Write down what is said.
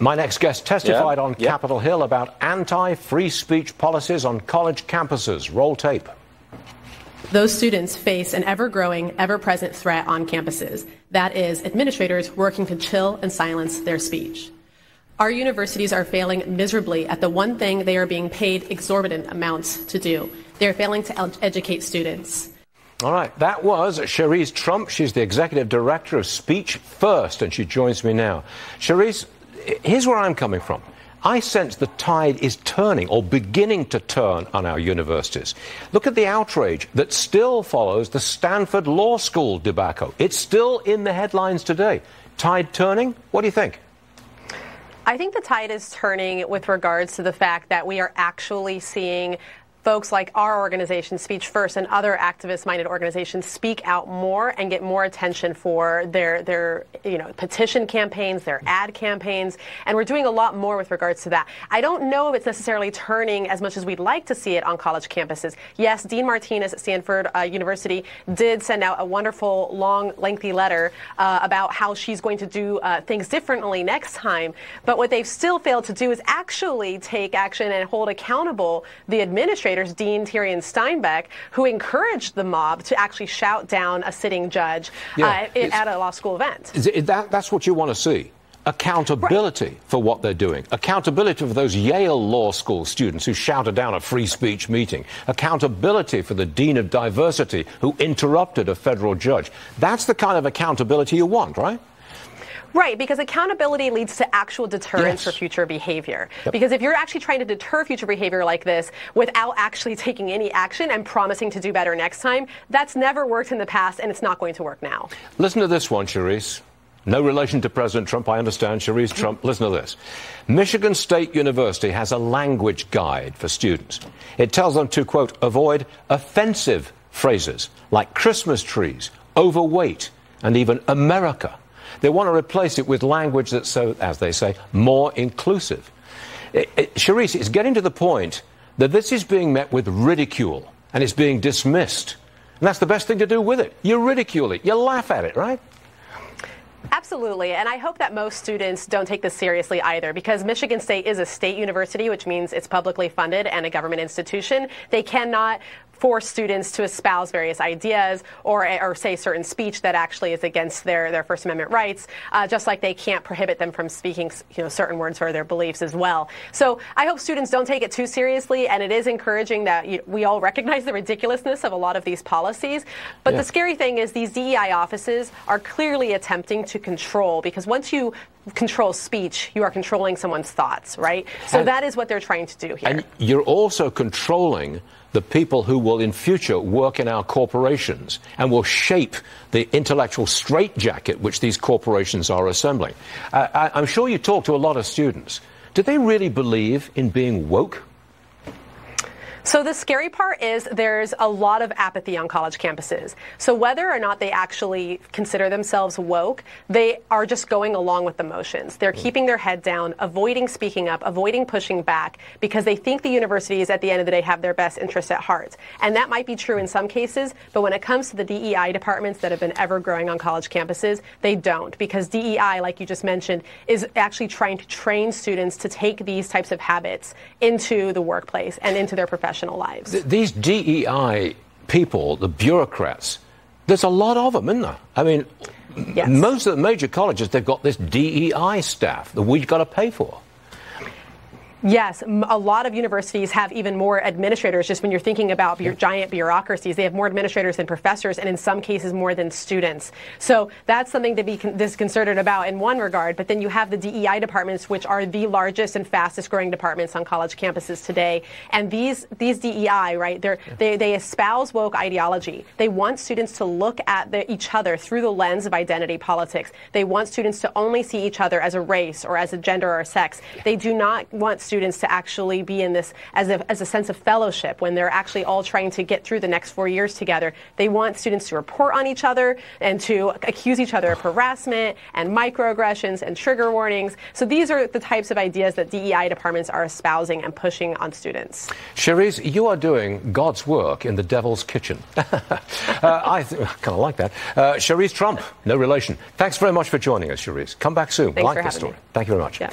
My next guest testified on Capitol Hill about anti-free speech policies on college campuses. Roll tape. Those students face an ever-growing, ever-present threat on campuses. That is, administrators working to chill and silence their speech. Our universities are failing miserably at the one thing they are being paid exorbitant amounts to do. They are failing to educate students. All right, that was Cherise Trump. She's the executive director of Speech First, and she joins me now. Cherise, here's where I'm coming from. I sense the tide is turning or beginning to turn on our universities. Look at the outrage that still follows the Stanford Law School debacle. It's still in the headlines today. Tide turning? What do you think? I think the tide is turning with regards to the fact that we are actually seeing folks like our organization, Speech First, and other activist-minded organizations speak out more and get more attention for their petition campaigns, their ad campaigns, and we're doing a lot more with regards to that. I don't know if it's necessarily turning as much as we'd like to see it on college campuses. Yes, Dean Martinez at Stanford University did send out a wonderful, long, lengthy letter about how she's going to do things differently next time, but what they've still failed to do is actually take action and hold accountable the administrators, Dean Tyrion Steinbeck, who encouraged the mob to actually shout down a sitting judge at a law school event. That's what you want to see. Accountability for what they're doing. Accountability for those Yale Law School students who shouted down a free speech meeting. Accountability for the Dean of Diversity who interrupted a federal judge. That's the kind of accountability you want, right? Right, because accountability leads to actual deterrence for future behavior. Yep. Because if you're actually trying to deter future behavior like this without actually taking any action and promising to do better next time, that's never worked in the past, and it's not going to work now. Listen to this one, Cherise. No relation to President Trump, I understand. Cherise Trump, listen to this. Michigan State University has a language guide for students. It tells them to, quote, avoid offensive phrases like Christmas trees, overweight, and even America. They want to replace it with language that's, so, as they say, more inclusive. Cherise, it's getting to the point that this is being met with ridicule and it's being dismissed. And that's the best thing to do with it. You ridicule it. You laugh at it, right? Absolutely, and I hope that most students don't take this seriously either, because Michigan State is a state university, which means it's publicly funded and a government institution. They cannot force students to espouse various ideas or say certain speech that actually is against their First Amendment rights, just like they can't prohibit them from speaking certain words for their beliefs as well. So I hope students don't take it too seriously, and it is encouraging that we all recognize the ridiculousness of a lot of these policies. But the scary thing is these DEI offices are clearly attempting to control, because once you control speech, you are controlling someone's thoughts, right? So that is what they're trying to do here. And you're also controlling the people who will in future work in our corporations and will shape the intellectual straitjacket which these corporations are assembling. I'm sure you talk to a lot of students. Do they really believe in being woke? So the scary part is there's a lot of apathy on college campuses. So whether or not they actually consider themselves woke, they are just going along with the motions. They're keeping their head down, avoiding speaking up, avoiding pushing back, because they think the universities at the end of the day have their best interests at heart. And that might be true in some cases, but when it comes to the DEI departments that have been ever growing on college campuses, they don't, because DEI, like you just mentioned, is actually trying to train students to take these types of habits into the workplace and into their professional lives. These DEI people, the bureaucrats, there's a lot of them, isn't there? I mean, most of the major colleges, they've got this DEI staff that we've got to pay for. Yes, a lot of universities have even more administrators. Just when you're thinking about giant bureaucracies, they have more administrators than professors, and in some cases more than students. So that's something to be disconcerted about in one regard. But then you have the DEI departments, which are the largest and fastest growing departments on college campuses today. And these DEI, right, they espouse woke ideology. They want students to look at each other through the lens of identity politics. They want students to only see each other as a race or as a gender or a sex. They do not want students to actually be in this as a sense of fellowship when they're actually all trying to get through the next 4 years together. They want students to report on each other and to accuse each other of harassment and microaggressions and trigger warnings. So these are the types of ideas that DEI departments are espousing and pushing on students. Cherise, you are doing God's work in the devil's kitchen. I kind of like that. Cherise Trump, no relation. Thanks very much for joining us, Cherise. Come back soon. Thanks like for this having story. me. Thank you very much. Yeah.